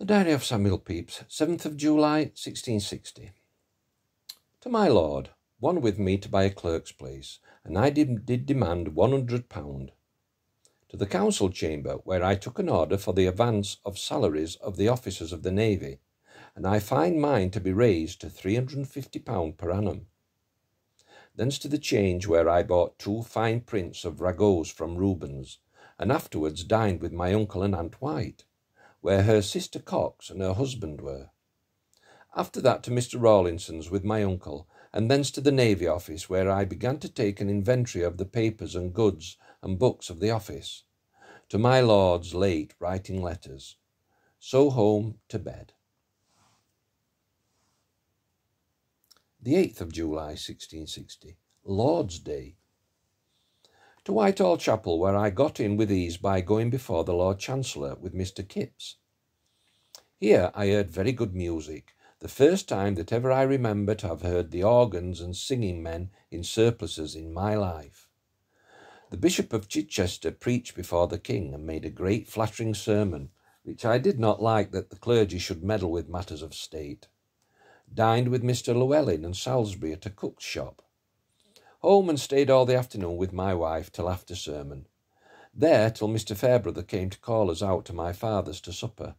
The Diary of Samuel Pepys, 7th of July, 1660. To my lord, one with me to buy a clerk's place, and I did demand £100. To the council chamber, where I took an order for the advance of salaries of the officers of the navy, and I find mine to be raised to £350 per annum. Thence to the Change, where I bought 2 fine prints of Ragots from Rubens, and afterwards dined with my uncle and Aunt White, where her sister Cox and her husband were. After that to Mr. Rawlinson's with my uncle, and thence to the Navy Office, where I began to take an inventory of the papers and goods and books of the office. To my lords late writing letters. So home to bed. The 8th of July, 1660, Lord's Day. To Whitehall Chapel, where I got in with ease by going before the Lord Chancellor with Mr. Kipps. Here I heard very good music, the first time that ever I remember to have heard the organs and singing men in surplices in my life. The Bishop of Chichester preached before the King and made a great flattering sermon, which I did not like that the clergy should meddle with matters of state. Dined with Mr. Llewellyn and Salisbury at a cook's shop. Home and stayed all the afternoon with my wife till after sermon. There till Mr. Fairbrother came to call us out to my father's to supper.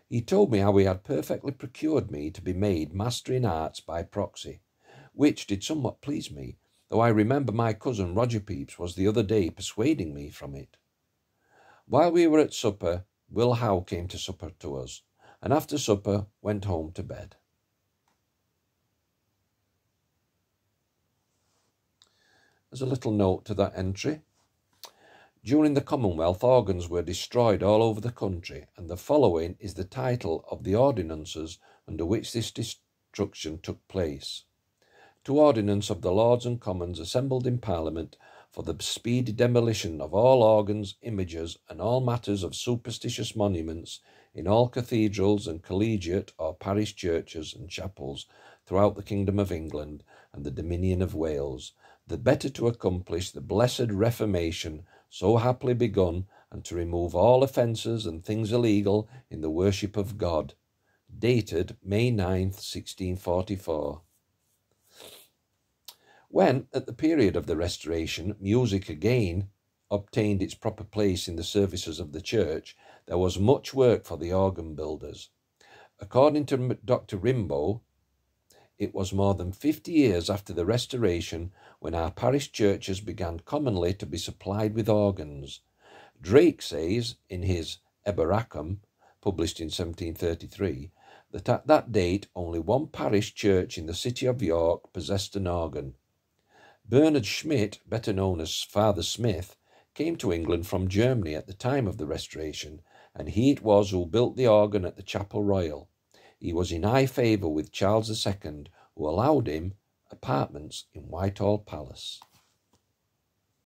He told me how he had perfectly procured me to be made master in arts by proxy, which did somewhat please me, though I remember my cousin Roger Pepys was the other day persuading me from it. While we were at supper, Will Howe came to supper to us, and after supper went home to bed. As a little note to that entry, during the Commonwealth, organs were destroyed all over the country, and the following is the title of the ordinances under which this destruction took place. To Ordinance of the Lords and Commons assembled in Parliament for the speedy demolition of all organs, images, and all matters of superstitious monuments in all cathedrals and collegiate or parish churches and chapels throughout the Kingdom of England and the Dominion of Wales, the better to accomplish the blessed Reformation so happily begun, and to remove all offences and things illegal in the worship of God. Dated May 9th, 1644. When, at the period of the Restoration, music again obtained its proper place in the services of the Church, there was much work for the organ builders. According to Dr. Rimbaud, it was more than 50 years after the Restoration when our parish churches began commonly to be supplied with organs. Drake says, in his Eboracum, published in 1733, that at that date only one parish church in the city of York possessed an organ. Bernard Schmidt, better known as Father Smith, came to England from Germany at the time of the Restoration, and he it was who built the organ at the Chapel Royal. He was in high favour with Charles II, who allowed him apartments in Whitehall Palace.